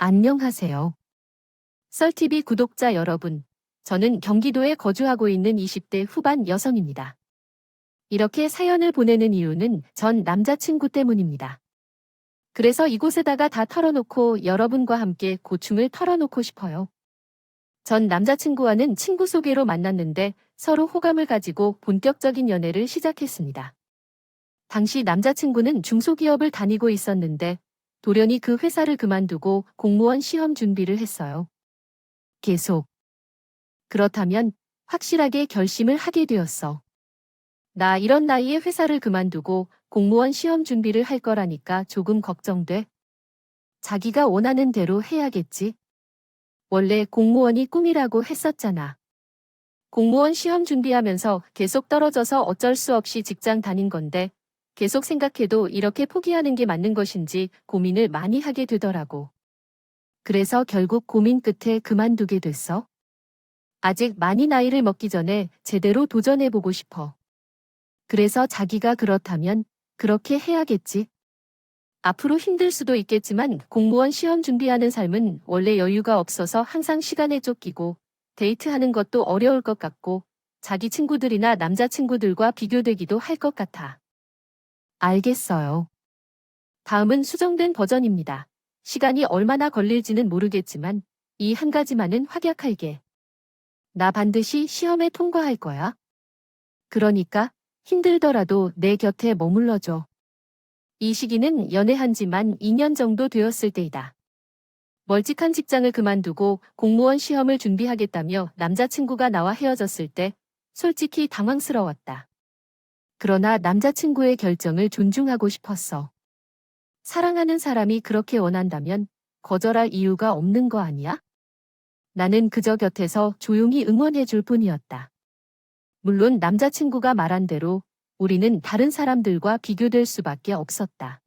안녕하세요. 썰TV 구독자 여러분, 저는 경기도에 거주하고 있는 20대 후반 여성입니다. 이렇게 사연을 보내는 이유는 전 남자친구 때문입니다. 그래서 이곳에다가 다 털어놓고 여러분과 함께 고충을 털어놓고 싶어요. 전 남자친구와는 친구 소개로 만났는데 서로 호감을 가지고 본격적인 연애를 시작했습니다. 당시 남자친구는 중소기업을 다니고 있었는데 돌연히 그 회사를 그만두고 공무원 시험 준비를 했어요. 계속. 그렇다면 확실하게 결심을 하게 되었어. 나 이런 나이에 회사를 그만두고 공무원 시험 준비를 할 거라니까 조금 걱정돼. 자기가 원하는 대로 해야겠지. 원래 공무원이 꿈이라고 했었잖아. 공무원 시험 준비하면서 계속 떨어져서 어쩔 수 없이 직장 다닌 건데 계속 생각해도 이렇게 포기하는 게 맞는 것인지 고민을 많이 하게 되더라고. 그래서 결국 고민 끝에 그만두게 됐어. 아직 많이 나이를 먹기 전에 제대로 도전해보고 싶어. 그래서 자기가 그렇다면 그렇게 해야겠지. 앞으로 힘들 수도 있겠지만 공무원 시험 준비하는 삶은 원래 여유가 없어서 항상 시간에 쫓기고 데이트하는 것도 어려울 것 같고 자기 친구들이나 남자친구들과 비교되기도 할 것 같아. 알겠어요. 다음은 수정된 버전입니다. 시간이 얼마나 걸릴지는 모르겠지만 이 한 가지만은 확약할게. 나 반드시 시험에 통과할 거야. 그러니까 힘들더라도 내 곁에 머물러줘. 이 시기는 연애한 지만 2년 정도 되었을 때이다. 멀찍한 직장을 그만두고 공무원 시험을 준비하겠다며 남자친구가 나와 헤어졌을 때 솔직히 당황스러웠다. 그러나 남자친구의 결정을 존중하고 싶었어. 사랑하는 사람이 그렇게 원한다면 거절할 이유가 없는 거 아니야? 나는 그저 곁에서 조용히 응원해 줄 뿐이었다. 물론 남자친구가 말한 대로 우리는 다른 사람들과 비교될 수밖에 없었다.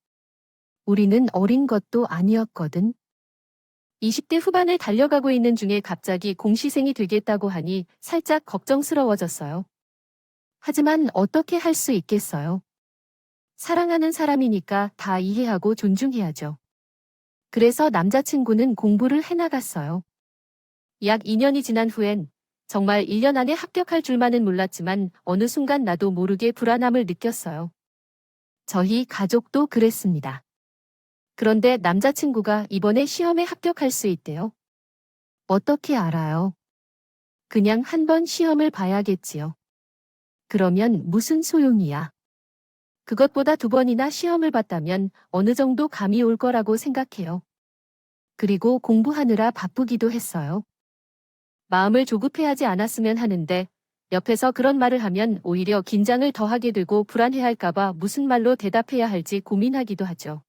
우리는 어린 것도 아니었거든. 20대 후반을 달려가고 있는 중에 갑자기 공시생이 되겠다고 하니 살짝 걱정스러워졌어요. 하지만 어떻게 할 수 있겠어요? 사랑하는 사람이니까 다 이해하고 존중해야죠. 그래서 남자친구는 공부를 해나갔어요. 약 2년이 지난 후엔 정말 1년 안에 합격할 줄만은 몰랐지만 어느 순간 나도 모르게 불안함을 느꼈어요. 저희 가족도 그랬습니다. 그런데 남자친구가 이번에 시험에 합격할 수 있대요. 어떻게 알아요? 그냥 한 번 시험을 봐야겠지요. 그러면 무슨 소용이야? 그것보다 2번이나 시험을 봤다면 어느 정도 감이 올 거라고 생각해요. 그리고 공부하느라 바쁘기도 했어요. 마음을 조급해하지 않았으면 하는데 옆에서 그런 말을 하면 오히려 긴장을 더하게 되고 불안해할까봐 무슨 말로 대답해야 할지 고민하기도 하죠.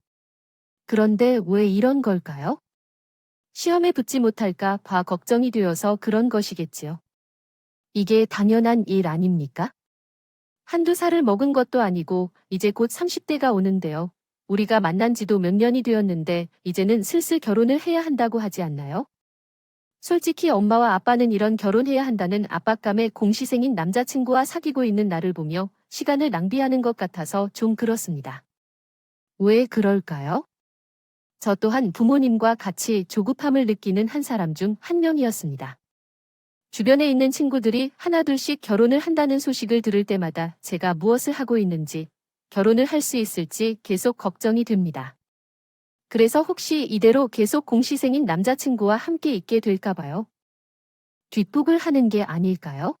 그런데 왜 이런 걸까요? 시험에 붙지 못할까 봐 걱정이 되어서 그런 것이겠지요. 이게 당연한 일 아닙니까? 한두 살을 먹은 것도 아니고 이제 곧 30대가 오는데요. 우리가 만난 지도 몇 년이 되었는데 이제는 슬슬 결혼을 해야 한다고 하지 않나요? 솔직히 엄마와 아빠는 이런 결혼해야 한다는 압박감에 공시생인 남자친구와 사귀고 있는 나를 보며 시간을 낭비하는 것 같아서 좀 그렇습니다. 왜 그럴까요? 저 또한 부모님과 같이 조급함을 느끼는 한 사람 중 한 명이었습니다. 주변에 있는 친구들이 하나둘씩 결혼을 한다는 소식을 들을 때마다 제가 무엇을 하고 있는지, 결혼을 할 수 있을지 계속 걱정이 됩니다. 그래서 혹시 이대로 계속 공시생인 남자친구와 함께 있게 될까 봐요. 뒷북을 하는 게 아닐까요?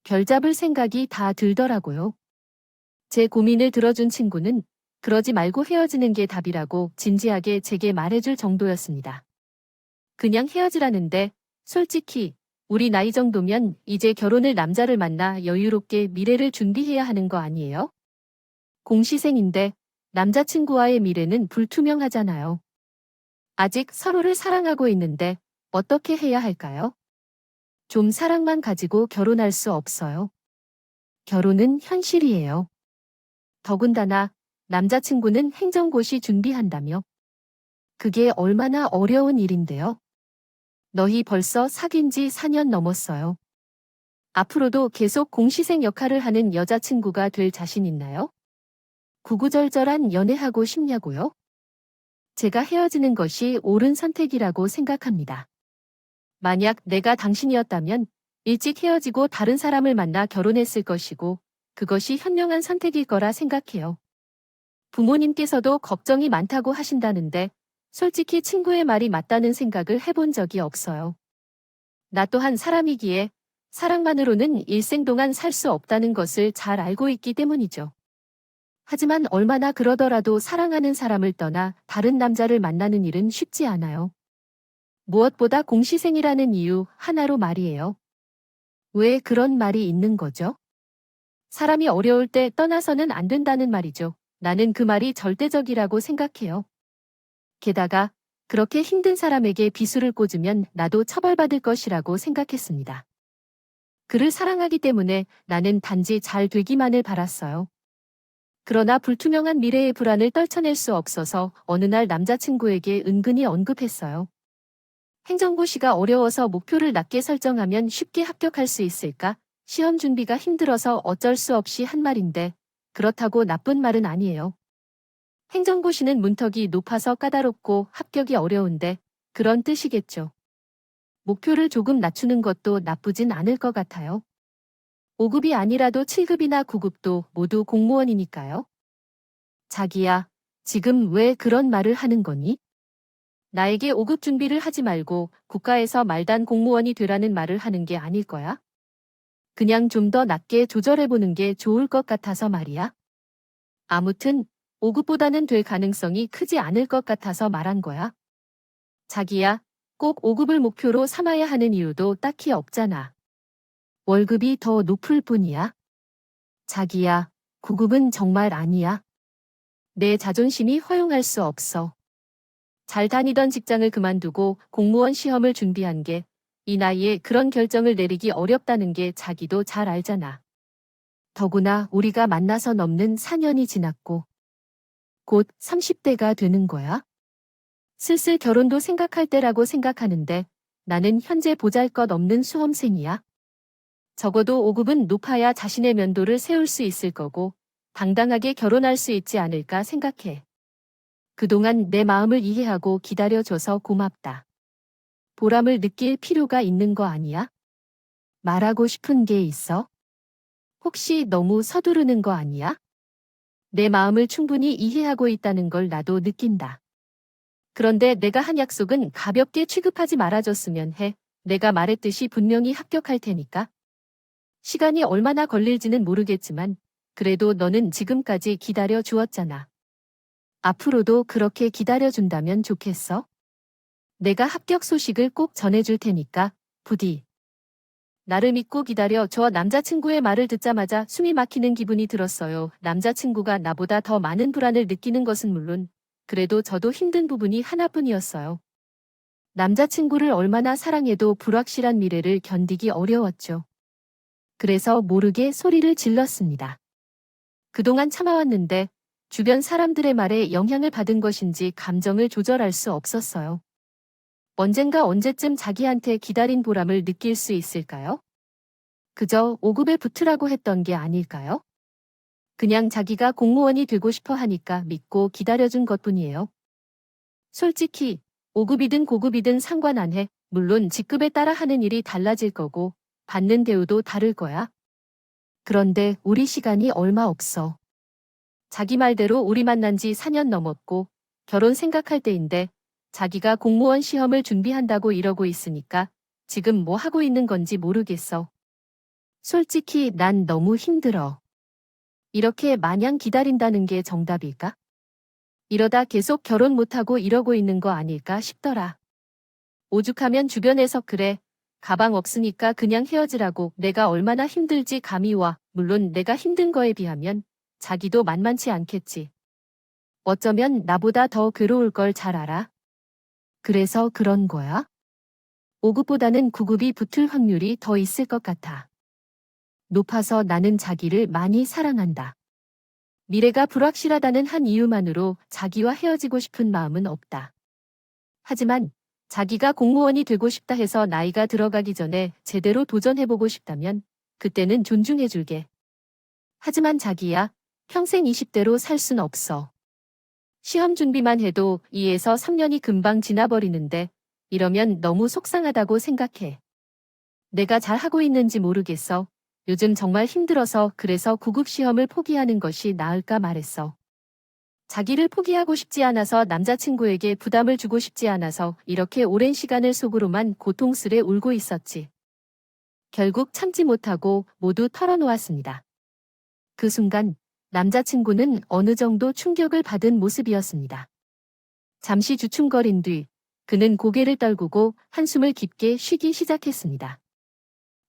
결잡을 생각이 다 들더라고요. 제 고민을 들어준 친구는 그러지 말고 헤어지는 게 답이라고 진지하게 제게 말해줄 정도였습니다. 그냥 헤어지라는데 솔직히 우리 나이 정도면 이제 결혼을 남자를 만나 여유롭게 미래를 준비해야 하는 거 아니에요? 공시생인데 남자친구와의 미래는 불투명하잖아요. 아직 서로를 사랑하고 있는데 어떻게 해야 할까요? 좀 사랑만 가지고 결혼할 수 없어요. 결혼은 현실이에요. 더군다나 남자친구는 행정고시 준비한다며. 그게 얼마나 어려운 일인데요. 너희 벌써 사귄 지 4년 넘었어요. 앞으로도 계속 공시생 역할을 하는 여자친구가 될 자신 있나요? 구구절절한 연애하고 싶냐고요? 제가 헤어지는 것이 옳은 선택이라고 생각합니다. 만약 내가 당신이었다면 일찍 헤어지고 다른 사람을 만나 결혼했을 것이고 그것이 현명한 선택일 거라 생각해요. 부모님께서도 걱정이 많다고 하신다는데 솔직히 친구의 말이 맞다는 생각을 해본 적이 없어요. 나 또한 사람이기에 사랑만으로는 일생 동안 살 수 없다는 것을 잘 알고 있기 때문이죠. 하지만 얼마나 그러더라도 사랑하는 사람을 떠나 다른 남자를 만나는 일은 쉽지 않아요. 무엇보다 공시생이라는 이유 하나로 말이에요. 왜 그런 말이 있는 거죠? 사람이 어려울 때 떠나서는 안 된다는 말이죠. 나는 그 말이 절대적이라고 생각해요. 게다가 그렇게 힘든 사람에게 비수를 꽂으면 나도 처벌받을 것이라고 생각했습니다. 그를 사랑하기 때문에 나는 단지 잘 되기만을 바랐어요. 그러나 불투명한 미래의 불안을 떨쳐낼 수 없어서 어느 날 남자친구에게 은근히 언급했어요. 행정고시가 어려워서 목표를 낮게 설정하면 쉽게 합격할 수 있을까? 시험 준비가 힘들어서 어쩔 수 없이 한 말인데 그렇다고 나쁜 말은 아니에요. 행정고시는 문턱이 높아서 까다롭고 합격이 어려운데 그런 뜻이겠죠. 목표를 조금 낮추는 것도 나쁘진 않을 것 같아요. 5급이 아니라도 7급이나 9급도 모두 공무원이니까요. 자기야, 지금 왜 그런 말을 하는 거니? 나에게 5급 준비를 하지 말고 국가에서 말단 공무원이 되라는 말을 하는 게 아닐 거야? 그냥 좀 더 낮게 조절해보는 게 좋을 것 같아서 말이야. 아무튼 5급보다는 될 가능성이 크지 않을 것 같아서 말한 거야. 자기야, 꼭 5급을 목표로 삼아야 하는 이유도 딱히 없잖아. 월급이 더 높을 뿐이야. 자기야, 9급은 정말 아니야. 내 자존심이 허용할 수 없어. 잘 다니던 직장을 그만두고 공무원 시험을 준비한 게 이 나이에 그런 결정을 내리기 어렵다는 게 자기도 잘 알잖아. 더구나 우리가 만나서 넘는 4년이 지났고 곧 30대가 되는 거야. 슬슬 결혼도 생각할 때라고 생각하는데 나는 현재 보잘것없는 수험생이야. 적어도 5급은 높아야 자신의 면도를 세울 수 있을 거고 당당하게 결혼할 수 있지 않을까 생각해. 그동안 내 마음을 이해하고 기다려줘서 고맙다. 보람을 느낄 필요가 있는 거 아니야? 말하고 싶은 게 있어? 혹시 너무 서두르는 거 아니야? 내 마음을 충분히 이해하고 있다는 걸 나도 느낀다. 그런데 내가 한 약속은 가볍게 취급하지 말아줬으면 해. 내가 말했듯이 분명히 합격할 테니까. 시간이 얼마나 걸릴지는 모르겠지만 그래도 너는 지금까지 기다려 주었잖아. 앞으로도 그렇게 기다려준다면 좋겠어? 내가 합격 소식을 꼭 전해줄 테니까, 부디. 나를 믿고 기다려. 저 남자친구의 말을 듣자마자 숨이 막히는 기분이 들었어요. 남자친구가 나보다 더 많은 불안을 느끼는 것은 물론, 그래도 저도 힘든 부분이 하나뿐이었어요. 남자친구를 얼마나 사랑해도 불확실한 미래를 견디기 어려웠죠. 그래서 모르게 소리를 질렀습니다. 그동안 참아왔는데, 주변 사람들의 말에 영향을 받은 것인지 감정을 조절할 수 없었어요. 언젠가 언제쯤 자기한테 기다린 보람을 느낄 수 있을까요? 그저 5급에 붙으라고 했던 게 아닐까요? 그냥 자기가 공무원이 되고 싶어 하니까 믿고 기다려준 것뿐이에요. 솔직히 5급이든 고급이든 상관 안 해. 물론 직급에 따라 하는 일이 달라질 거고 받는 대우도 다를 거야. 그런데 우리 시간이 얼마 없어. 자기 말대로 우리 만난 지 4년 넘었고 결혼 생각할 때인데 자기가 공무원 시험을 준비한다고 이러고 있으니까 지금 뭐 하고 있는 건지 모르겠어. 솔직히 난 너무 힘들어. 이렇게 마냥 기다린다는 게 정답일까? 이러다 계속 결혼 못하고 이러고 있는 거 아닐까 싶더라. 오죽하면 주변에서 그래. 가방 없으니까 그냥 헤어지라고. 내가 얼마나 힘들지 감이 와. 물론 내가 힘든 거에 비하면 자기도 만만치 않겠지. 어쩌면 나보다 더 괴로울 걸 잘 알아. 그래서 그런 거야? 5급보다는 9급이 붙을 확률이 더 있을 것 같아. 높아서 나는 자기를 많이 사랑한다. 미래가 불확실하다는 한 이유만으로 자기와 헤어지고 싶은 마음은 없다. 하지만 자기가 공무원이 되고 싶다 해서 나이가 들어가기 전에 제대로 도전해보고 싶다면 그때는 존중해줄게. 하지만 자기야, 평생 20대로 살 순 없어. 시험 준비만 해도 2에서 3년이 금방 지나버리는데 이러면 너무 속상하다고 생각해. 내가 잘하고 있는지 모르겠어. 요즘 정말 힘들어서 그래서 구급 시험을 포기하는 것이 나을까 말했어. 자기를 포기하고 싶지 않아서 남자친구에게 부담을 주고 싶지 않아서 이렇게 오랜 시간을 속으로만 고통스레 울고 있었지. 결국 참지 못하고 모두 털어놓았습니다. 그 순간 남자친구는 어느 정도 충격을 받은 모습이었습니다. 잠시 주춤거린 뒤 그는 고개를 떨구고 한숨을 깊게 쉬기 시작했습니다.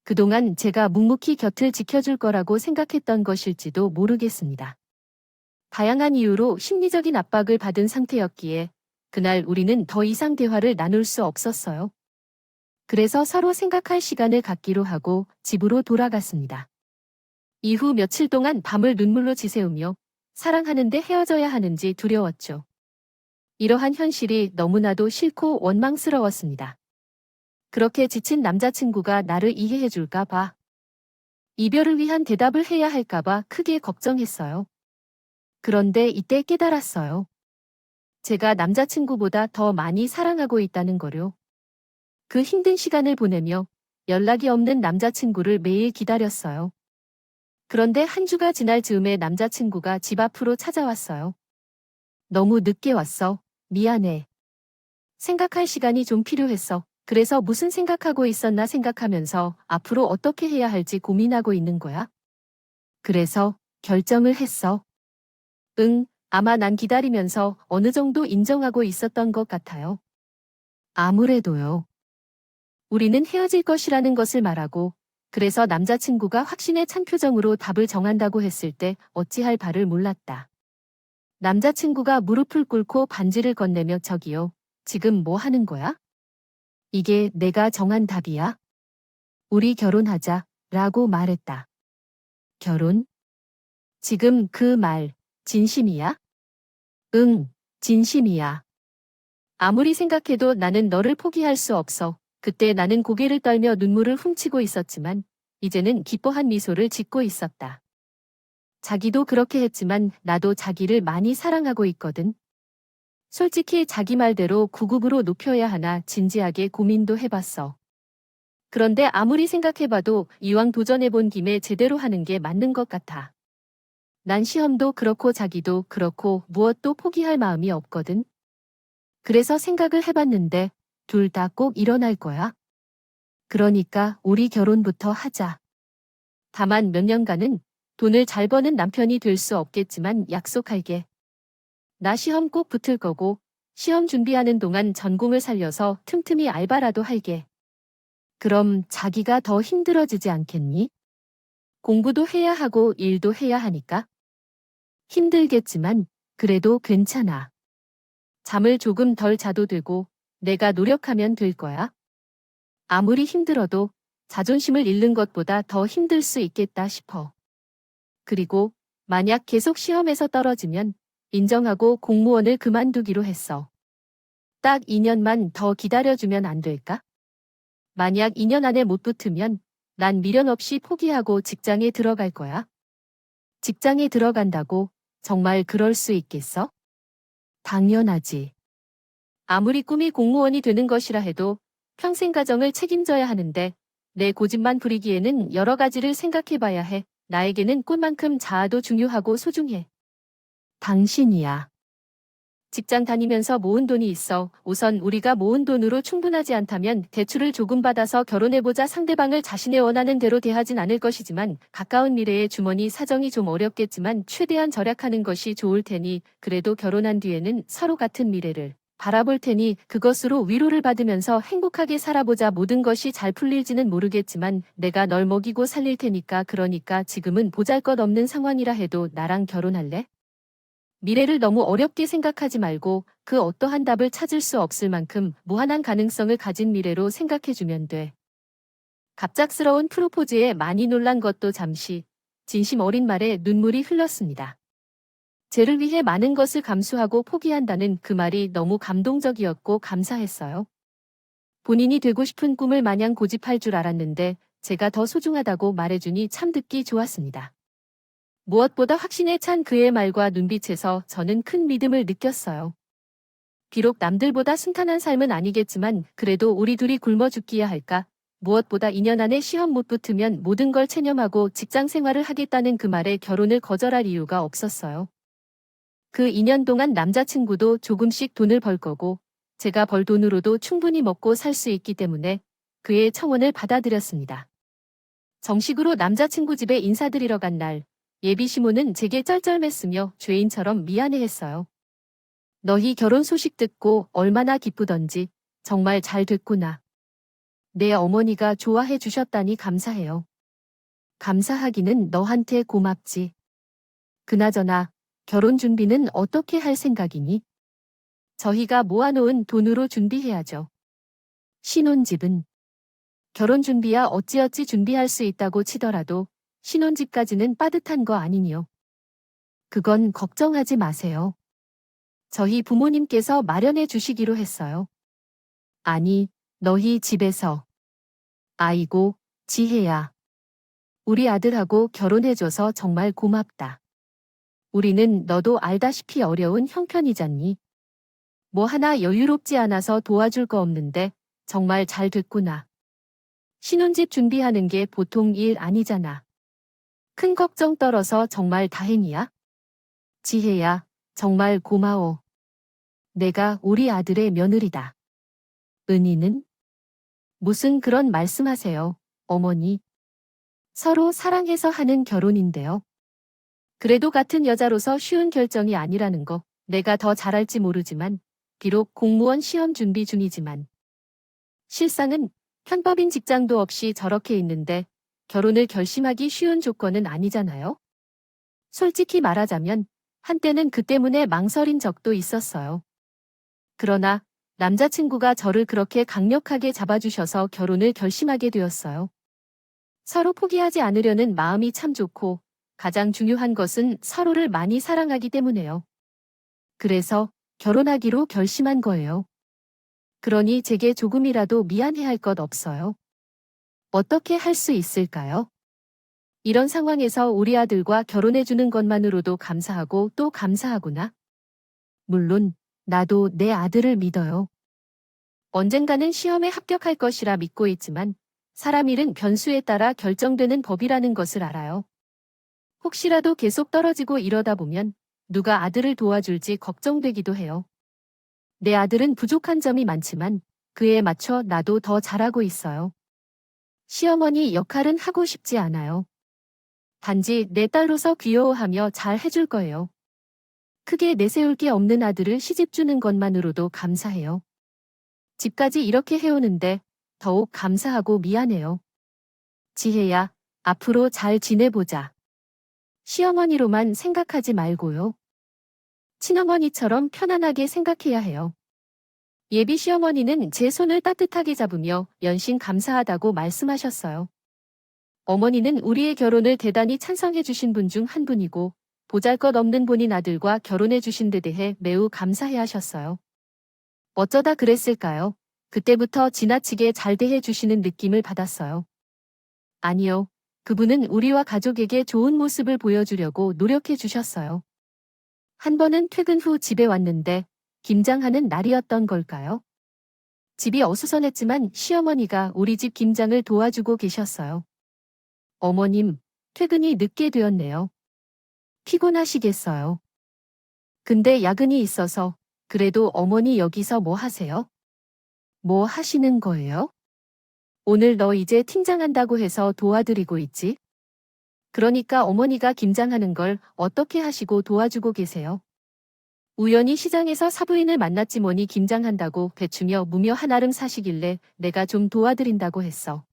그동안 제가 묵묵히 곁을 지켜줄 거라고 생각했던 것일지도 모르겠습니다. 다양한 이유로 심리적인 압박을 받은 상태였기에 그날 우리는 더 이상 대화를 나눌 수 없었어요. 그래서 서로 생각할 시간을 갖기로 하고 집으로 돌아갔습니다. 이후 며칠 동안 밤을 눈물로 지새우며 사랑하는데 헤어져야 하는지 두려웠죠. 이러한 현실이 너무나도 싫고 원망스러웠습니다. 그렇게 지친 남자친구가 나를 이해해줄까 봐. 이별을 위한 대답을 해야 할까 봐 크게 걱정했어요. 그런데 이때 깨달았어요. 제가 남자친구보다 더 많이 사랑하고 있다는 거요. 그 힘든 시간을 보내며 연락이 없는 남자친구를 매일 기다렸어요. 그런데 한 주가 지날 즈음에 남자친구가 집 앞으로 찾아왔어요. 너무 늦게 왔어. 미안해. 생각할 시간이 좀 필요했어. 그래서 무슨 생각하고 있었나 생각하면서 앞으로 어떻게 해야 할지 고민하고 있는 거야. 그래서 결정을 했어. 응, 아마 난 기다리면서 어느 정도 인정하고 있었던 것 같아요. 아무래도요. 우리는 헤어질 것이라는 것을 말하고, 그래서 남자친구가 확신에 찬 표정으로 답을 정한다고 했을 때 어찌할 바를 몰랐다. 남자친구가 무릎을 꿇고 반지를 건네며 저기요, 지금 뭐 하는 거야? 이게 내가 정한 답이야? 우리 결혼하자, 라고 말했다. 결혼? 지금 그 말, 진심이야? 응, 진심이야. 아무리 생각해도 나는 너를 포기할 수 없어. 그때 나는 고개를 떨며 눈물을 훔치고 있었지만, 이제는 기뻐한 미소를 짓고 있었다. 자기도 그렇게 했지만 나도 자기를 많이 사랑하고 있거든. 솔직히 자기 말대로 구급으로 높여야 하나 진지하게 고민도 해봤어. 그런데 아무리 생각해봐도 이왕 도전해본 김에 제대로 하는 게 맞는 것 같아. 난 시험도 그렇고 자기도 그렇고 무엇도 포기할 마음이 없거든. 그래서 생각을 해봤는데 둘 다 꼭 일어날 거야. 그러니까 우리 결혼부터 하자. 다만 몇 년간은 돈을 잘 버는 남편이 될 수 없겠지만 약속할게. 나 시험 꼭 붙을 거고 시험 준비하는 동안 전공을 살려서 틈틈이 알바라도 할게. 그럼 자기가 더 힘들어지지 않겠니? 공부도 해야 하고 일도 해야 하니까. 힘들겠지만 그래도 괜찮아. 잠을 조금 덜 자도 되고 내가 노력하면 될 거야. 아무리 힘들어도 자존심을 잃는 것보다 더 힘들 수 있겠다 싶어. 그리고 만약 계속 시험에서 떨어지면 인정하고 공무원을 그만두기로 했어. 딱 2년만 더 기다려주면 안 될까? 만약 2년 안에 못 붙으면 난 미련 없이 포기하고 직장에 들어갈 거야. 직장에 들어간다고 정말 그럴 수 있겠어? 당연하지. 아무리 꿈이 공무원이 되는 것이라 해도 평생 가정을 책임져야 하는데 내 고집만 부리기에는 여러 가지를 생각해 봐야 해. 나에게는 꿈만큼 자아도 중요하고 소중해. 당신이야. 직장 다니면서 모은 돈이 있어. 우선 우리가 모은 돈으로 충분하지 않다면 대출을 조금 받아서 결혼해보자. 상대방을 자신의 원하는 대로 대하진 않을 것이지만 가까운 미래의 주머니 사정이 좀 어렵겠지만 최대한 절약하는 것이 좋을 테니 그래도 결혼한 뒤에는 서로 같은 미래를 바라볼 테니 그것으로 위로를 받으면서 행복하게 살아보자. 모든 것이 잘 풀릴지는 모르겠지만 내가 널 먹이고 살릴 테니까 그러니까 지금은 보잘것없는 상황이라 해도 나랑 결혼할래? 미래를 너무 어렵게 생각하지 말고 그 어떠한 답을 찾을 수 없을 만큼 무한한 가능성을 가진 미래로 생각해주면 돼. 갑작스러운 프로포즈에 많이 놀란 것도 잠시 진심 어린 말에 눈물이 흘렀습니다. 쟤를 위해 많은 것을 감수하고 포기한다는 그 말이 너무 감동적이었고 감사했어요. 본인이 되고 싶은 꿈을 마냥 고집할 줄 알았는데 제가 더 소중하다고 말해주니 참 듣기 좋았습니다. 무엇보다 확신에 찬 그의 말과 눈빛에서 저는 큰 믿음을 느꼈어요. 비록 남들보다 순탄한 삶은 아니겠지만 그래도 우리 둘이 굶어 죽기야 할까? 무엇보다 2년 안에 시험 못 붙으면 모든 걸 체념하고 직장 생활을 하겠다는 그 말에 결혼을 거절할 이유가 없었어요. 그 2년 동안 남자친구도 조금씩 돈을 벌 거고 제가 벌 돈으로도 충분히 먹고 살 수 있기 때문에 그의 청혼을 받아들였습니다. 정식으로 남자친구 집에 인사드리러 간 날, 예비 시모는 제게 쩔쩔맸으며 죄인처럼 미안해했어요. 너희 결혼 소식 듣고 얼마나 기쁘던지 정말 잘 됐구나. 내 어머니가 좋아해 주셨다니 감사해요. 감사하기는 너한테 고맙지. 그나저나 결혼 준비는 어떻게 할 생각이니? 저희가 모아놓은 돈으로 준비해야죠. 신혼집은 결혼 준비야 어찌어찌 준비할 수 있다고 치더라도 신혼집까지는 빠듯한 거 아니니요. 그건 걱정하지 마세요. 저희 부모님께서 마련해 주시기로 했어요. 아니, 너희 집에서. 아이고, 지혜야. 우리 아들하고 결혼해줘서 정말 고맙다. 우리는 너도 알다시피 어려운 형편이잖니. 뭐 하나 여유롭지 않아서 도와줄 거 없는데 정말 잘 됐구나. 신혼집 준비하는 게 보통 일 아니잖아. 큰 걱정 떨어서 정말 다행이야. 지혜야, 정말 고마워. 내가 우리 아들의 며느리다. 은희는? 무슨 그런 말씀하세요, 어머니. 서로 사랑해서 하는 결혼인데요. 그래도 같은 여자로서 쉬운 결정이 아니라는 거 내가 더 잘할지 모르지만 비록 공무원 시험 준비 중이지만 실상은 편법인 직장도 없이 저렇게 있는데 결혼을 결심하기 쉬운 조건은 아니잖아요. 솔직히 말하자면 한때는 그 때문에 망설인 적도 있었어요. 그러나 남자친구가 저를 그렇게 강력하게 잡아주셔서 결혼을 결심하게 되었어요. 서로 포기하지 않으려는 마음이 참 좋고 가장 중요한 것은 서로를 많이 사랑하기 때문에요. 그래서 결혼하기로 결심한 거예요. 그러니 제게 조금이라도 미안해할 것 없어요. 어떻게 할 수 있을까요? 이런 상황에서 우리 아들과 결혼해주는 것만으로도 감사하고 또 감사하구나. 물론 나도 내 아들을 믿어요. 언젠가는 시험에 합격할 것이라 믿고 있지만 사람 일은 변수에 따라 결정되는 법이라는 것을 알아요. 혹시라도 계속 떨어지고 이러다 보면 누가 아들을 도와줄지 걱정되기도 해요. 내 아들은 부족한 점이 많지만 그에 맞춰 나도 더 잘하고 있어요. 시어머니 역할은 하고 싶지 않아요. 단지 내 딸로서 귀여워하며 잘 해줄 거예요. 크게 내세울 게 없는 아들을 시집 주는 것만으로도 감사해요. 집까지 이렇게 해오는데 더욱 감사하고 미안해요. 지혜야, 앞으로 잘 지내보자. 시어머니로만 생각하지 말고요. 친어머니처럼 편안하게 생각해야 해요. 예비 시어머니는 제 손을 따뜻하게 잡으며 연신 감사하다고 말씀하셨어요. 어머니는 우리의 결혼을 대단히 찬성해 주신 분 중 한 분이고 보잘것없는 본인 아들과 결혼해 주신 데 대해 매우 감사해 하셨어요. 어쩌다 그랬을까요? 그때부터 지나치게 잘 대해 주시는 느낌을 받았어요. 아니요. 그분은 우리와 가족에게 좋은 모습을 보여주려고 노력해 주셨어요. 한 번은 퇴근 후 집에 왔는데 김장하는 날이었던 걸까요? 집이 어수선했지만 시어머니가 우리 집 김장을 도와주고 계셨어요. 어머님, 퇴근이 늦게 되었네요. 피곤하시겠어요. 근데 야근이 있어서 그래도 어머니 여기서 뭐 하세요? 뭐 하시는 거예요? 오늘 너 이제 팀장한다고 해서 도와드리고 있지? 그러니까 어머니가 김장하는 걸 어떻게 하시고 도와주고 계세요? 우연히 시장에서 사부인을 만났지 뭐니 김장한다고 배추며 무며 한아름 사시길래 내가 좀 도와드린다고 했어.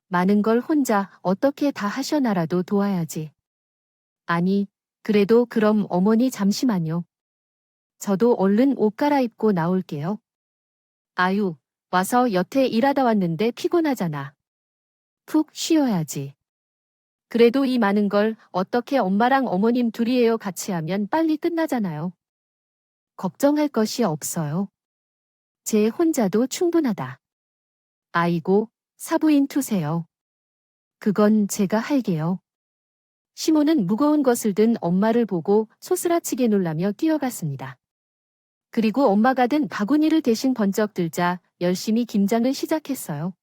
많은 걸 혼자 어떻게 다 하셔나라도 도와야지. 아니, 그래도 그럼 어머니 잠시만요. 저도 얼른 옷 갈아입고 나올게요. 아유, 와서 여태 일하다 왔는데 피곤하잖아. 푹 쉬어야지. 그래도 이 많은 걸 어떻게 엄마랑 어머님 둘이에요 같이 하면 빨리 끝나잖아요. 걱정할 것이 없어요. 제 혼자도 충분하다. 아이고, 사부인 투세요. 그건 제가 할게요. 시모는 무거운 것을 든 엄마를 보고 소스라치게 놀라며 뛰어갔습니다. 그리고 엄마가 든 바구니를 대신 번쩍 들자 열심히 김장을 시작했어요.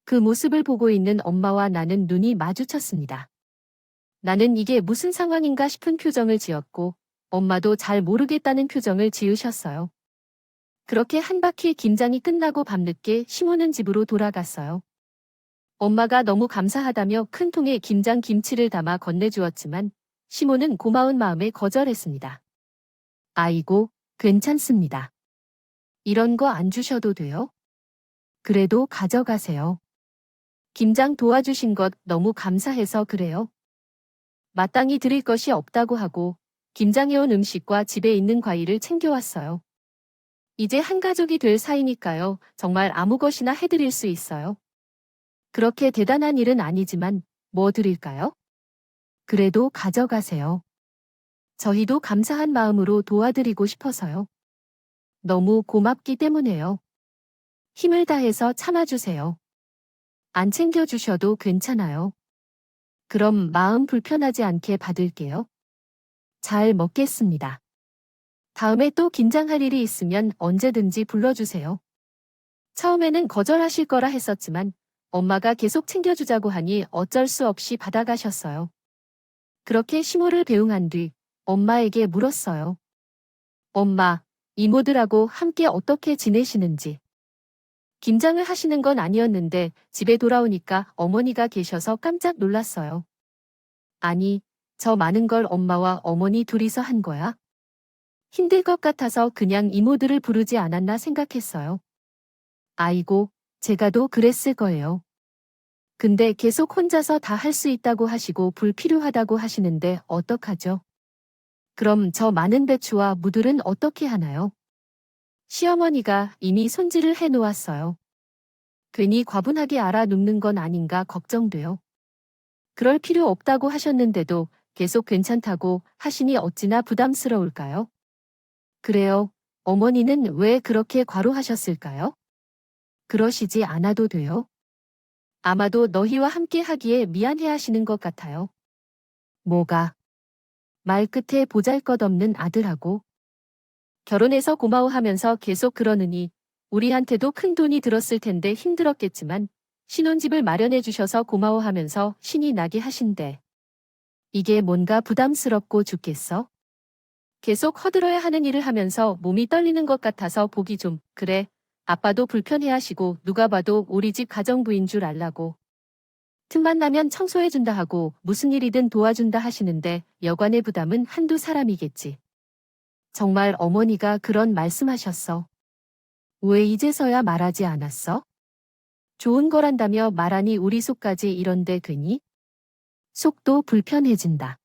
그 모습을 보고 있는 엄마와 나는 눈이 마주쳤습니다. 나는 이게 무슨 상황인가 싶은 표정을 지었고 엄마도 잘 모르겠다는 표정을 지으셨어요. 그렇게 한 바퀴 김장이 끝나고 밤늦게 시모는 집으로 돌아갔어요. 엄마가 너무 감사하다며 큰 통에 김장 김치를 담아 건네주었지만 시모는 고마운 마음에 거절했습니다. 아이고, 괜찮습니다. 이런 거 안 주셔도 돼요? 그래도 가져가세요. 김장 도와주신 것 너무 감사해서 그래요. 마땅히 드릴 것이 없다고 하고 김장해온 음식과 집에 있는 과일을 챙겨왔어요. 이제 한 가족이 될 사이니까요. 정말 아무 것이나 해드릴 수 있어요. 그렇게 대단한 일은 아니지만 뭐 드릴까요? 그래도 가져가세요. 저희도 감사한 마음으로 도와드리고 싶어서요. 너무 고맙기 때문에요. 힘을 다해서 참아주세요. 안 챙겨주셔도 괜찮아요. 그럼 마음 불편하지 않게 받을게요. 잘 먹겠습니다. 다음에 또 김장할 일이 있으면 언제든지 불러주세요. 처음에는 거절하실 거라 했었지만 엄마가 계속 챙겨주자고 하니 어쩔 수 없이 받아가셨어요. 그렇게 시모를 배웅한 뒤 엄마에게 물었어요. 엄마, 이모들하고 함께 어떻게 지내시는지. 김장을 하시는 건 아니었는데 집에 돌아오니까 어머니가 계셔서 깜짝 놀랐어요. 아니, 저 많은 걸 엄마와 어머니 둘이서 한 거야? 힘들 것 같아서 그냥 이모들을 부르지 않았나 생각했어요. 아이고, 제가도 그랬을 거예요. 근데 계속 혼자서 다 할 수 있다고 하시고 불필요하다고 하시는데 어떡하죠? 그럼 저 많은 배추와 무들은 어떻게 하나요? 시어머니가 이미 손질을 해 놓았어요. 괜히 과분하게 알아눕는 건 아닌가 걱정돼요. 그럴 필요 없다고 하셨는데도 계속 괜찮다고 하시니 어찌나 부담스러울까요? 그래요. 어머니는 왜 그렇게 과로하셨을까요? 그러시지 않아도 돼요. 아마도 너희와 함께 하기에 미안해 하시는 것 같아요. 뭐가? 말 끝에 보잘것없는 아들하고 결혼해서 고마워하면서 계속 그러느니 우리한테도 큰 돈이 들었을 텐데 힘들었겠지만 신혼집을 마련해 주셔서 고마워하면서 신이 나게 하신대. 이게 뭔가 부담스럽고 죽겠어? 계속 허들어야 하는 일을 하면서 몸이 떨리는 것 같아서 보기 좀 그래. 아빠도 불편해하시고 누가 봐도 우리 집 가정부인 줄 알라고. 틈만 나면 청소해준다 하고 무슨 일이든 도와준다 하시는데 여관의 부담은 한두 사람이겠지. 정말 어머니가 그런 말씀하셨어. 왜 이제서야 말하지 않았어? 좋은 거란다며 말하니 우리 속까지 이런데 괜히? 속도 불편해진다.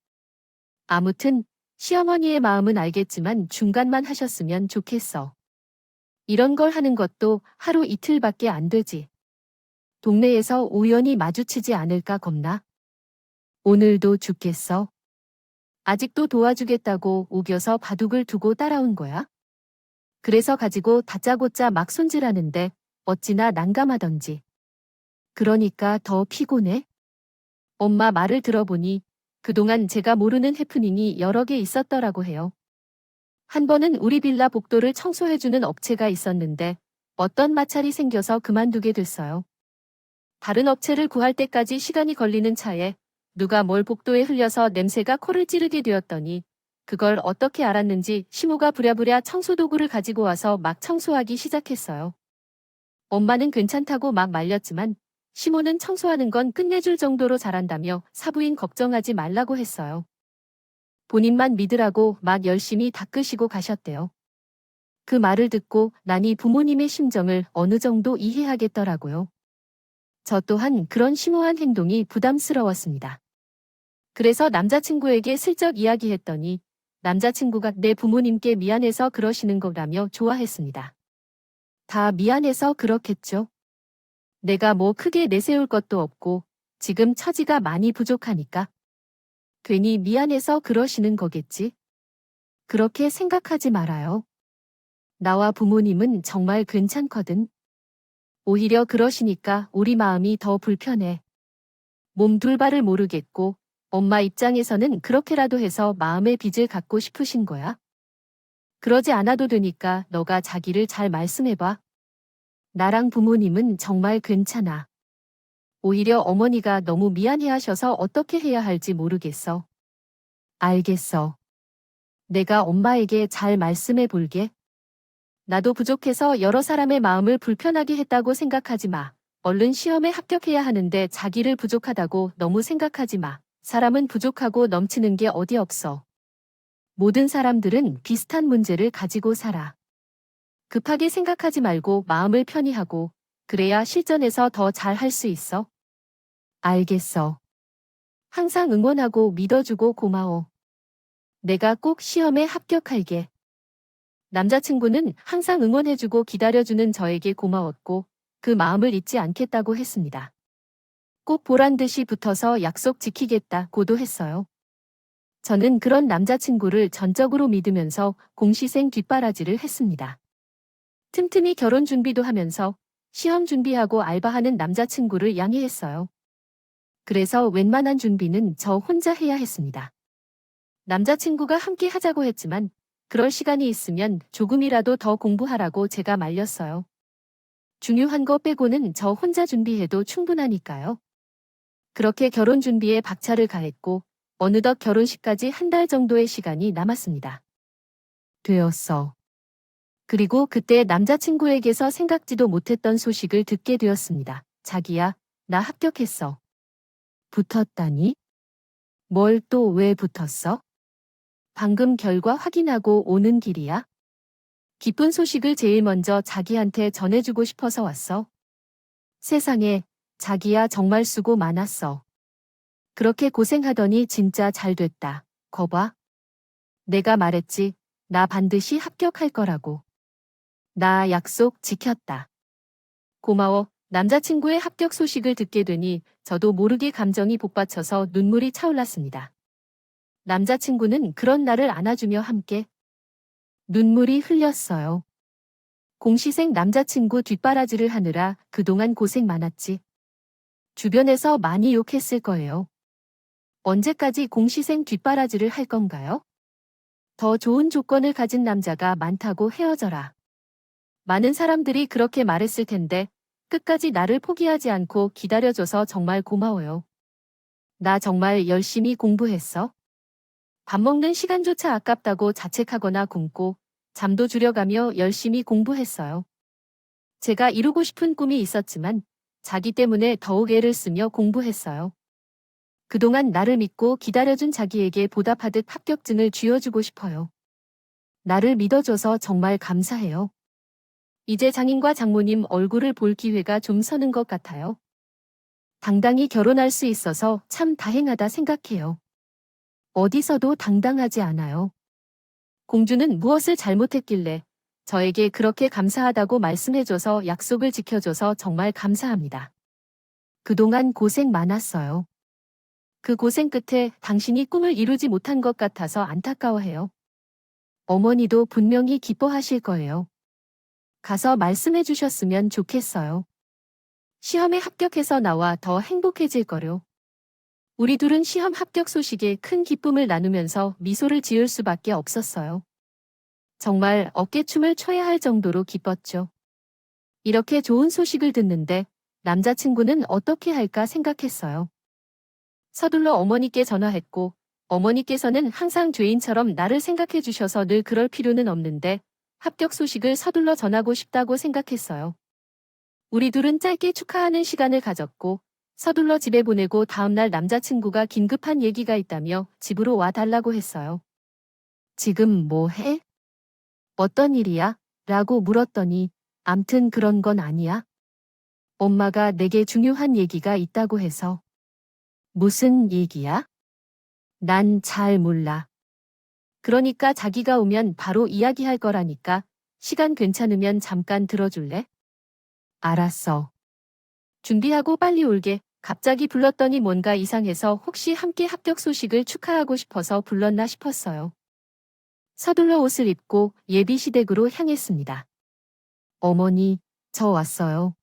아무튼 시어머니의 마음은 알겠지만 중간만 하셨으면 좋겠어. 이런 걸 하는 것도 하루 이틀밖에 안 되지. 동네에서 우연히 마주치지 않을까 겁나. 오늘도 죽겠어. 아직도 도와주겠다고 우겨서 바둑을 두고 따라온 거야? 그래서 가지고 다짜고짜 막 손질하는데 어찌나 난감하던지. 그러니까 더 피곤해? 엄마 말을 들어보니 그동안 제가 모르는 해프닝이 여러 개 있었더라고 해요. 한 번은 우리 빌라 복도를 청소해주는 업체가 있었는데 어떤 마찰이 생겨서 그만두게 됐어요. 다른 업체를 구할 때까지 시간이 걸리는 차에 누가 뭘 복도에 흘려서 냄새가 코를 찌르게 되었더니 그걸 어떻게 알았는지 시모가 부랴부랴 청소도구를 가지고 와서 막 청소하기 시작했어요. 엄마는 괜찮다고 막 말렸지만 시모는 청소하는 건 끝내줄 정도로 잘한다며 사부인 걱정하지 말라고 했어요. 본인만 믿으라고 막 열심히 닦으시고 가셨대요. 그 말을 듣고 나니 부모님의 심정을 어느 정도 이해하겠더라고요. 저 또한 그런 심오한 행동이 부담스러웠습니다. 그래서 남자친구에게 슬쩍 이야기했더니 남자친구가 내 부모님께 미안해서 그러시는 거라며 좋아했습니다. 다 미안해서 그렇겠죠. 내가 뭐 크게 내세울 것도 없고 지금 처지가 많이 부족하니까. 괜히 미안해서 그러시는 거겠지. 그렇게 생각하지 말아요. 나와 부모님은 정말 괜찮거든. 오히려 그러시니까 우리 마음이 더 불편해. 몸 둘 바를 모르겠고 엄마 입장에서는 그렇게라도 해서 마음의 빚을 갚고 싶으신 거야? 그러지 않아도 되니까 너가 자기를 잘 말씀해봐. 나랑 부모님은 정말 괜찮아. 오히려 어머니가 너무 미안해하셔서 어떻게 해야 할지 모르겠어. 알겠어. 내가 엄마에게 잘 말씀해 볼게. 나도 부족해서 여러 사람의 마음을 불편하게 했다고 생각하지 마. 얼른 시험에 합격해야 하는데 자기를 부족하다고 너무 생각하지 마. 사람은 부족하고 넘치는 게 어디 없어. 모든 사람들은 비슷한 문제를 가지고 살아. 급하게 생각하지 말고 마음을 편히 하고, 그래야 실전에서 더 잘 할 수 있어. 알겠어. 항상 응원하고 믿어주고 고마워. 내가 꼭 시험에 합격할게. 남자친구는 항상 응원해주고 기다려주는 저에게 고마웠고, 그 마음을 잊지 않겠다고 했습니다. 꼭 보란 듯이 붙어서 약속 지키겠다고도 했어요. 저는 그런 남자친구를 전적으로 믿으면서 공시생 뒷바라지를 했습니다. 틈틈이 결혼 준비도 하면서 시험 준비하고 알바하는 남자친구를 양해했어요. 그래서 웬만한 준비는 저 혼자 해야 했습니다. 남자친구가 함께 하자고 했지만 그럴 시간이 있으면 조금이라도 더 공부하라고 제가 말렸어요. 중요한 거 빼고는 저 혼자 준비해도 충분하니까요. 그렇게 결혼 준비에 박차를 가했고 어느덧 결혼식까지 한 달 정도의 시간이 남았습니다. 되었어. 그리고 그때 남자친구에게서 생각지도 못했던 소식을 듣게 되었습니다. 자기야, 나 합격했어. 붙었다니? 뭘 또 왜 붙었어? 방금 결과 확인하고 오는 길이야? 기쁜 소식을 제일 먼저 자기한테 전해주고 싶어서 왔어. 세상에, 자기야 정말 수고 많았어. 그렇게 고생하더니 진짜 잘 됐다. 거봐. 내가 말했지. 나 반드시 합격할 거라고. 나 약속 지켰다. 고마워. 남자친구의 합격 소식을 듣게 되니 저도 모르게 감정이 복받쳐서 눈물이 차올랐습니다. 남자친구는 그런 나를 안아주며 함께 눈물이 흘렸어요. 공시생 남자친구 뒷바라지를 하느라 그동안 고생 많았지. 주변에서 많이 욕했을 거예요. 언제까지 공시생 뒷바라지를 할 건가요? 더 좋은 조건을 가진 남자가 많다고 헤어져라. 많은 사람들이 그렇게 말했을 텐데 끝까지 나를 포기하지 않고 기다려줘서 정말 고마워요. 나 정말 열심히 공부했어. 밥 먹는 시간조차 아깝다고 자책하거나 굶고 잠도 줄여가며 열심히 공부했어요. 제가 이루고 싶은 꿈이 있었지만 자기 때문에 더욱 애를 쓰며 공부했어요. 그동안 나를 믿고 기다려준 자기에게 보답하듯 합격증을 쥐어주고 싶어요. 나를 믿어줘서 정말 감사해요. 이제 장인과 장모님 얼굴을 볼 기회가 좀 서는 것 같아요. 당당히 결혼할 수 있어서 참 다행하다 생각해요. 어디서도 당당하지 않아요. 공주는 무엇을 잘못했길래 저에게 그렇게 감사하다고 말씀해줘서 약속을 지켜줘서 정말 감사합니다. 그동안 고생 많았어요. 그 고생 끝에 당신이 꿈을 이루지 못한 것 같아서 안타까워해요. 어머니도 분명히 기뻐하실 거예요. 가서 말씀해 주셨으면 좋겠어요. 시험에 합격해서 나와 더 행복해질 거요. 우리 둘은 시험 합격 소식에 큰 기쁨을 나누면서 미소를 지을 수밖에 없었어요. 정말 어깨춤을 춰야 할 정도로 기뻤죠. 이렇게 좋은 소식을 듣는데 남자친구는 어떻게 할까 생각했어요. 서둘러 어머니께 전화했고 어머니께서는 항상 죄인처럼 나를 생각해 주셔서 늘 그럴 필요는 없는데 합격 소식을 서둘러 전하고 싶다고 생각했어요. 우리 둘은 짧게 축하하는 시간을 가졌고 서둘러 집에 보내고 다음날 남자친구가 긴급한 얘기가 있다며 집으로 와 달라고 했어요. 지금 뭐 해? 어떤 일이야? 라고 물었더니 암튼 그런 건 아니야. 엄마가 내게 중요한 얘기가 있다고 해서. 무슨 얘기야? 난 잘 몰라. 그러니까 자기가 오면 바로 이야기할 거라니까 시간 괜찮으면 잠깐 들어줄래? 알았어. 준비하고 빨리 올게. 갑자기 불렀더니 뭔가 이상해서 혹시 함께 합격 소식을 축하하고 싶어서 불렀나 싶었어요. 서둘러 옷을 입고 예비 시댁으로 향했습니다. 어머니, 저 왔어요.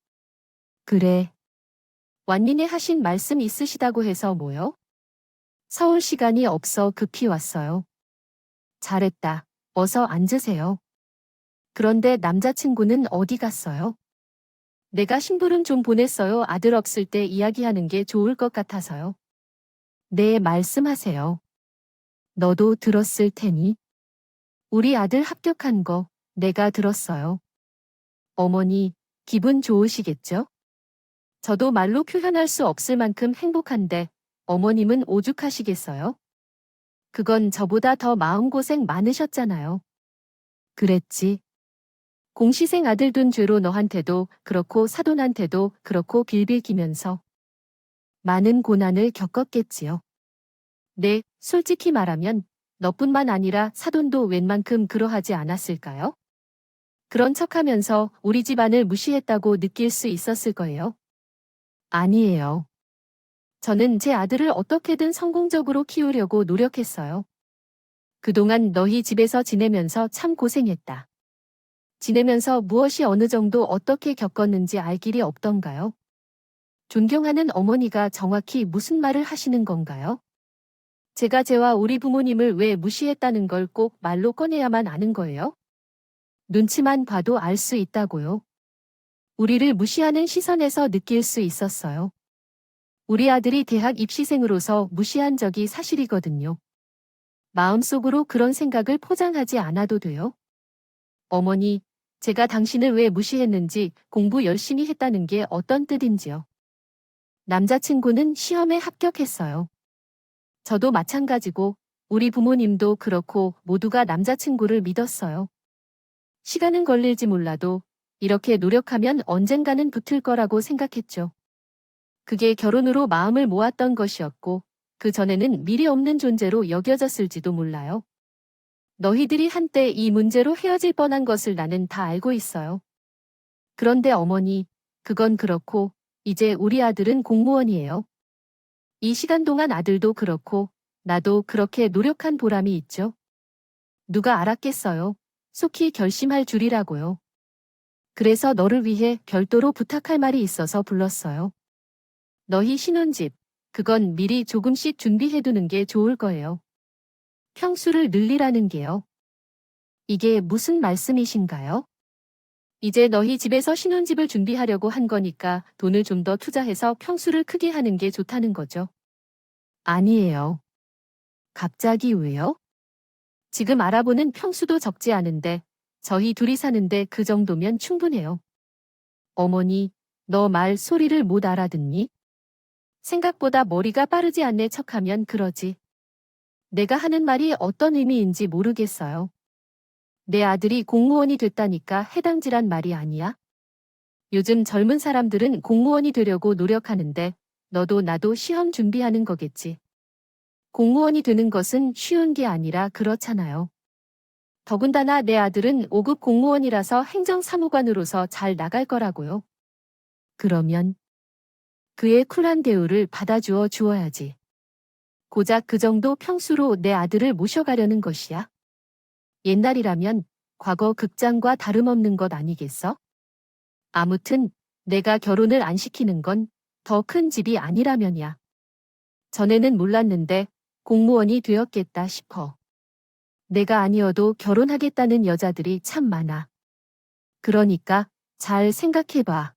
그래. 완님네 하신 말씀 있으시다고 해서 뭐요? 서울 시간이 없어 급히 왔어요. 잘했다. 어서 앉으세요. 그런데 남자친구는 어디 갔어요? 내가 심부름 좀 보냈어요. 아들 없을 때 이야기하는 게 좋을 것 같아서요. 네, 말씀하세요. 너도 들었을 테니. 우리 아들 합격한 거 내가 들었어요. 어머니, 기분 좋으시겠죠? 저도 말로 표현할 수 없을 만큼 행복한데 어머님은 오죽하시겠어요? 그건 저보다 더 마음고생 많으셨잖아요. 그랬지. 공시생 아들 둔 죄로 너한테도 그렇고 사돈한테도 그렇고 빌빌기면서 많은 고난을 겪었겠지요. 네, 솔직히 말하면 너뿐만 아니라 사돈도 웬만큼 그러하지 않았을까요? 그런 척하면서 우리 집안을 무시했다고 느낄 수 있었을 거예요. 아니에요. 저는 제 아들을 어떻게든 성공적으로 키우려고 노력했어요. 그동안 너희 집에서 지내면서 참 고생했다. 지내면서 무엇이 어느 정도 어떻게 겪었는지 알 길이 없던가요? 존경하는 어머니가 정확히 무슨 말을 하시는 건가요? 제가 쟤와 우리 부모님을 왜 무시했다는 걸 꼭 말로 꺼내야만 아는 거예요? 눈치만 봐도 알 수 있다고요. 우리를 무시하는 시선에서 느낄 수 있었어요. 우리 아들이 대학 입시생으로서 무시한 적이 사실이거든요. 마음속으로 그런 생각을 포장하지 않아도 돼요. 어머니, 제가 당신을 왜 무시했는지 공부 열심히 했다는 게 어떤 뜻인지요. 남자친구는 시험에 합격했어요. 저도 마찬가지고 우리 부모님도 그렇고 모두가 남자친구를 믿었어요. 시간은 걸릴지 몰라도 이렇게 노력하면 언젠가는 붙을 거라고 생각했죠. 그게 결혼으로 마음을 모았던 것이었고 그 전에는 미래 없는 존재로 여겨졌을지도 몰라요. 너희들이 한때 이 문제로 헤어질 뻔한 것을 나는 다 알고 있어요. 그런데 어머니, 그건 그렇고 이제 우리 아들은 공무원이에요. 이 시간 동안 아들도 그렇고 나도 그렇게 노력한 보람이 있죠. 누가 알았겠어요. 속히 결심할 줄이라고요. 그래서 너를 위해 별도로 부탁할 말이 있어서 불렀어요. 너희 신혼집, 그건 미리 조금씩 준비해두는 게 좋을 거예요. 평수를 늘리라는 게요. 이게 무슨 말씀이신가요? 이제 너희 집에서 신혼집을 준비하려고 한 거니까 돈을 좀 더 투자해서 평수를 크게 하는 게 좋다는 거죠. 아니에요. 갑자기 왜요? 지금 알아보는 평수도 적지 않은데 저희 둘이 사는데 그 정도면 충분해요. 어머니, 너 말 소리를 못 알아듣니? 생각보다 머리가 빠르지 않네 척하면 그러지. 내가 하는 말이 어떤 의미인지 모르겠어요. 내 아들이 공무원이 됐다니까 해당지란 말이 아니야? 요즘 젊은 사람들은 공무원이 되려고 노력하는데 너도 나도 시험 준비하는 거겠지. 공무원이 되는 것은 쉬운 게 아니라 그렇잖아요. 더군다나 내 아들은 5급 공무원이라서 행정사무관으로서 잘 나갈 거라고요. 그러면 그의 쿨한 대우를 받아주어 주어야지. 고작 그 정도 평수로 내 아들을 모셔가려는 것이야. 옛날이라면 과거 극장과 다름없는 것 아니겠어? 아무튼 내가 결혼을 안 시키는 건 더 큰 집이 아니라면이야. 전에는 몰랐는데 공무원이 되었겠다 싶어. 내가 아니어도 결혼하겠다는 여자들이 참 많아. 그러니까 잘 생각해봐.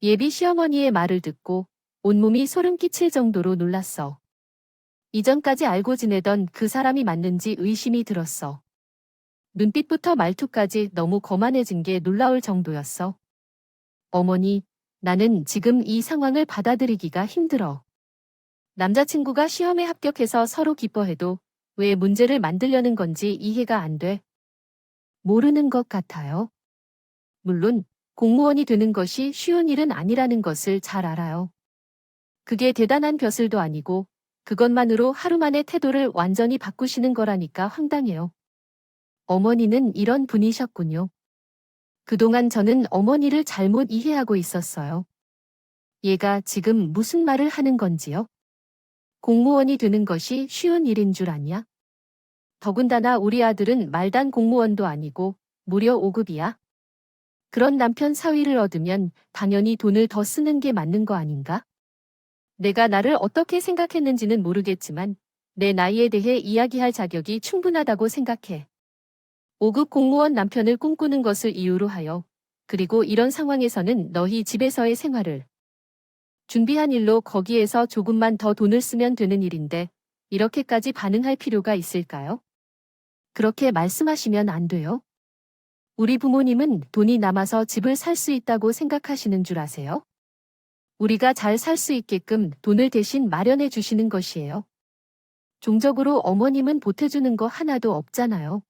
예비 시어머니의 말을 듣고 온몸이 소름 끼칠 정도로 놀랐어. 이전까지 알고 지내던 그 사람이 맞는지 의심이 들었어. 눈빛부터 말투까지 너무 거만해진 게 놀라울 정도였어. 어머니, 나는 지금 이 상황을 받아들이기가 힘들어. 남자친구가 시험에 합격해서 서로 기뻐해도 왜 문제를 만들려는 건지 이해가 안 돼. 모르는 것 같아요. 물론 공무원이 되는 것이 쉬운 일은 아니라는 것을 잘 알아요. 그게 대단한 벼슬도 아니고 그것만으로 하루 만에 태도를 완전히 바꾸시는 거라니까 황당해요. 어머니는 이런 분이셨군요. 그동안 저는 어머니를 잘못 이해하고 있었어요. 얘가 지금 무슨 말을 하는 건지요? 공무원이 되는 것이 쉬운 일인 줄 아냐? 더군다나 우리 아들은 말단 공무원도 아니고 무려 5급이야. 그런 남편 사위를 얻으면 당연히 돈을 더 쓰는 게 맞는 거 아닌가? 내가 나를 어떻게 생각했는지는 모르겠지만 내 나이에 대해 이야기할 자격이 충분하다고 생각해. 5급 공무원 남편을 꿈꾸는 것을 이유로 하여 그리고 이런 상황에서는 너희 집에서의 생활을 준비한 일로 거기에서 조금만 더 돈을 쓰면 되는 일인데 이렇게까지 반응할 필요가 있을까요? 그렇게 말씀하시면 안 돼요. 우리 부모님은 돈이 남아서 집을 살 수 있다고 생각하시는 줄 아세요? 우리가 잘 살 수 있게끔 돈을 대신 마련해 주시는 것이에요. 종적으로 어머님은 보태주는 거 하나도 없잖아요.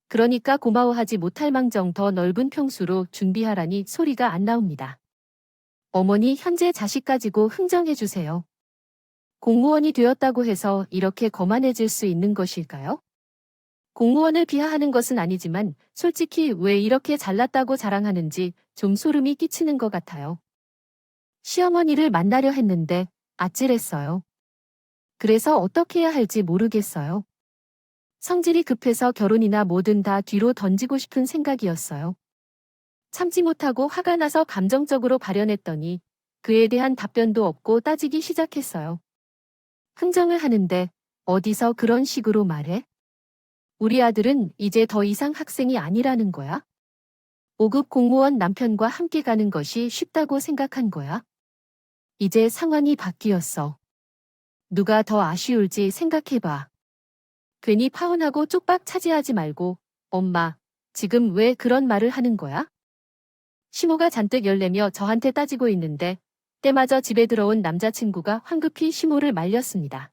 그러니까 고마워하지 못할 망정 더 넓은 평수로 준비하라니 소리가 안 나옵니다. 어머니 현재 자식 가지고 흥정해 주세요. 공무원이 되었다고 해서 이렇게 거만해질 수 있는 것일까요? 공무원을 비하하는 것은 아니지만 솔직히 왜 이렇게 잘났다고 자랑하는지 좀 소름이 끼치는 것 같아요. 시어머니를 만나려 했는데 아찔했어요. 그래서 어떻게 해야 할지 모르겠어요. 성질이 급해서 결혼이나 뭐든 다 뒤로 던지고 싶은 생각이었어요. 참지 못하고 화가 나서 감정적으로 발현했더니 그에 대한 답변도 없고 따지기 시작했어요. 흥정을 하는데 어디서 그런 식으로 말해? 우리 아들은 이제 더 이상 학생이 아니라는 거야? 5급 공무원 남편과 함께 가는 것이 쉽다고 생각한 거야? 이제 상황이 바뀌었어. 누가 더 아쉬울지 생각해봐. 괜히 파혼하고 쪽박 차지하지 말고, 엄마, 지금 왜 그런 말을 하는 거야? 시모가 잔뜩 열내며 저한테 따지고 있는데, 때마저 집에 들어온 남자친구가 황급히 시모를 말렸습니다.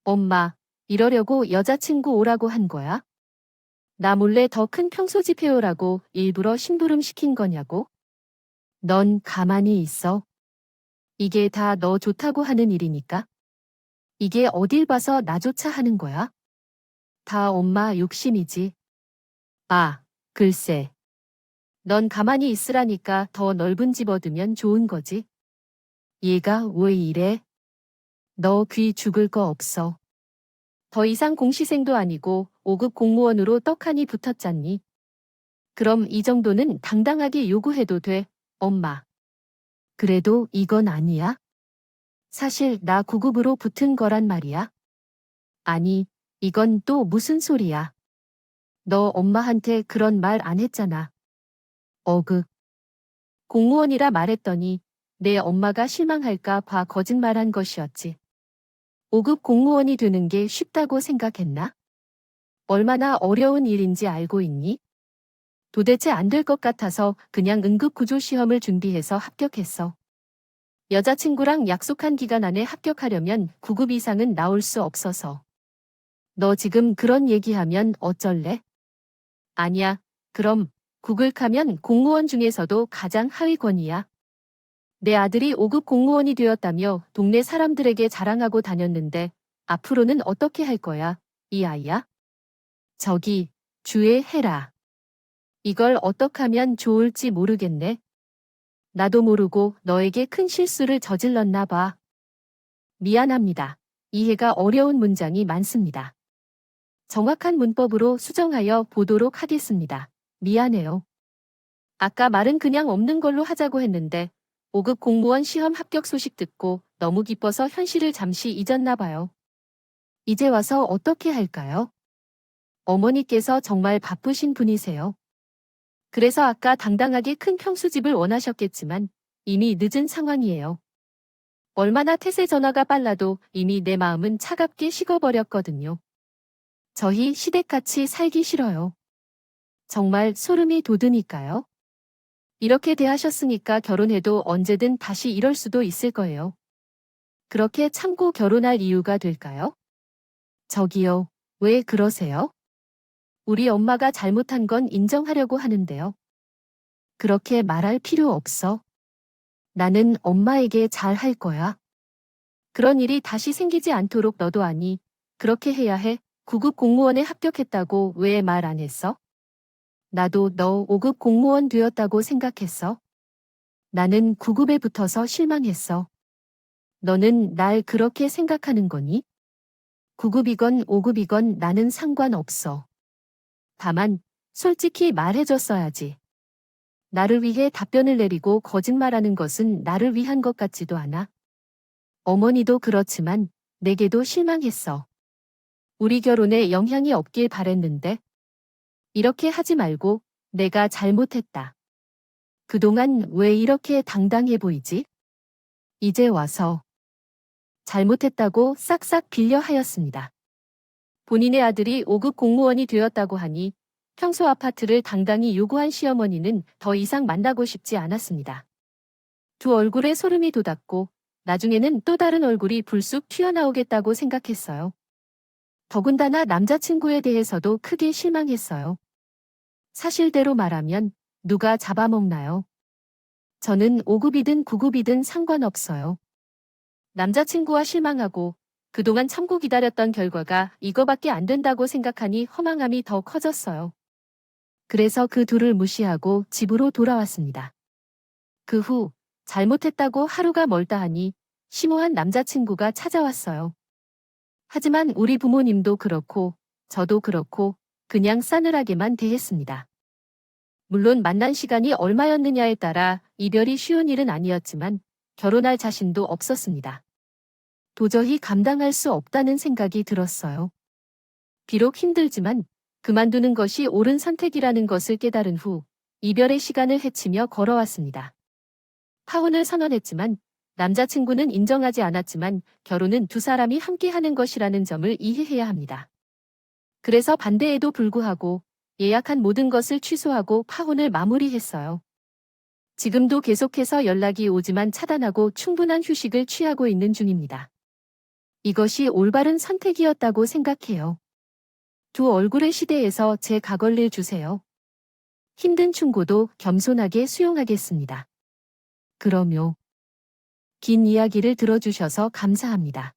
엄마, 이러려고 여자친구 오라고 한 거야? 나 몰래 더 큰 평소집 해오라고 일부러 심부름 시킨 거냐고? 넌 가만히 있어. 이게 다 너 좋다고 하는 일이니까? 이게 어딜 봐서 나조차 하는 거야? 다 엄마 욕심이지. 아, 글쎄. 넌 가만히 있으라니까 더 넓은 집 얻으면 좋은 거지. 얘가 왜 이래? 너 귀 죽을 거 없어. 더 이상 공시생도 아니고 5급 공무원으로 떡하니 붙었잖니. 그럼 이 정도는 당당하게 요구해도 돼, 엄마. 그래도 이건 아니야? 사실 나 9급으로 붙은 거란 말이야. 아니, 이건 또 무슨 소리야. 너 엄마한테 그런 말 안 했잖아. 어그. 공무원이라 말했더니 내 엄마가 실망할까 봐 거짓말한 것이었지. 5급 공무원이 되는 게 쉽다고 생각했나? 얼마나 어려운 일인지 알고 있니? 도대체 안 될 것 같아서 그냥 응급구조 시험을 준비해서 합격했어. 여자친구랑 약속한 기간 안에 합격하려면 9급 이상은 나올 수 없어서. 너 지금 그런 얘기하면 어쩔래? 아니야. 그럼 구글카면 공무원 중에서도 가장 하위권이야. 내 아들이 5급 공무원이 되었다며 동네 사람들에게 자랑하고 다녔는데 앞으로는 어떻게 할 거야, 이 아이야? 저기, 주의해라. 이걸 어떻게 하면 좋을지 모르겠네. 나도 모르고 너에게 큰 실수를 저질렀나 봐. 미안합니다. 이해가 어려운 문장이 많습니다. 정확한 문법으로 수정하여 보도록 하겠습니다. 미안해요. 아까 말은 그냥 없는 걸로 하자고 했는데 5급 공무원 시험 합격 소식 듣고 너무 기뻐서 현실을 잠시 잊었나 봐요. 이제 와서 어떻게 할까요? 어머니께서 정말 바쁘신 분이세요. 그래서 아까 당당하게 큰 평수집을 원하셨겠지만 이미 늦은 상황이에요. 얼마나 태세 전화가 빨라도 이미 내 마음은 차갑게 식어버렸거든요. 저희 시댁같이 살기 싫어요. 정말 소름이 돋으니까요. 이렇게 대하셨으니까 결혼해도 언제든 다시 이럴 수도 있을 거예요. 그렇게 참고 결혼할 이유가 될까요? 저기요, 왜 그러세요? 우리 엄마가 잘못한 건 인정하려고 하는데요. 그렇게 말할 필요 없어. 나는 엄마에게 잘 할 거야. 그런 일이 다시 생기지 않도록 너도 아니. 그렇게 해야 해. 9급 공무원에 합격했다고 왜 말 안 했어? 나도 너 5급 공무원 되었다고 생각했어. 나는 9급에 붙어서 실망했어. 너는 날 그렇게 생각하는 거니? 9급이건 5급이건 나는 상관없어. 다만, 솔직히 말해줬어야지. 나를 위해 답변을 내리고 거짓말하는 것은 나를 위한 것 같지도 않아. 어머니도 그렇지만 내게도 실망했어. 우리 결혼에 영향이 없길 바랬는데 이렇게 하지 말고 내가 잘못했다. 그동안 왜 이렇게 당당해 보이지? 이제 와서 잘못했다고 싹싹 빌려 하였습니다. 본인의 아들이 5급 공무원이 되었다고 하니 평소 아파트를 당당히 요구한 시어머니는 더 이상 만나고 싶지 않았습니다. 두 얼굴에 소름이 돋았고 나중에는 또 다른 얼굴이 불쑥 튀어나오겠다고 생각했어요. 더군다나 남자친구에 대해서도 크게 실망했어요. 사실대로 말하면 누가 잡아먹나요? 저는 5급이든 9급이든 상관없어요. 남자친구와 실망하고 그동안 참고 기다렸던 결과가 이거밖에 안 된다고 생각하니 허망함이 더 커졌어요. 그래서 그 둘을 무시하고 집으로 돌아왔습니다. 그 후 잘못했다고 하루가 멀다 하니 심오한 남자친구가 찾아왔어요. 하지만 우리 부모님도 그렇고 저도 그렇고 그냥 싸늘하게만 대했습니다. 물론 만난 시간이 얼마였느냐에 따라 이별이 쉬운 일은 아니었지만 결혼할 자신도 없었습니다. 도저히 감당할 수 없다는 생각이 들었어요. 비록 힘들지만 그만두는 것이 옳은 선택이라는 것을 깨달은 후 이별의 시간을 헤치며 걸어왔습니다. 파혼을 선언했지만 남자친구는 인정하지 않았지만 결혼은 두 사람이 함께 하는 것이라는 점을 이해해야 합니다. 그래서 반대에도 불구하고 예약한 모든 것을 취소하고 파혼을 마무리했어요. 지금도 계속해서 연락이 오지만 차단하고 충분한 휴식을 취하고 있는 중입니다. 이것이 올바른 선택이었다고 생각해요. 두 얼굴의 시대에서 제 각올릴 주세요. 힘든 충고도 겸손하게 수용하겠습니다. 그럼요. 긴 이야기를 들어주셔서 감사합니다.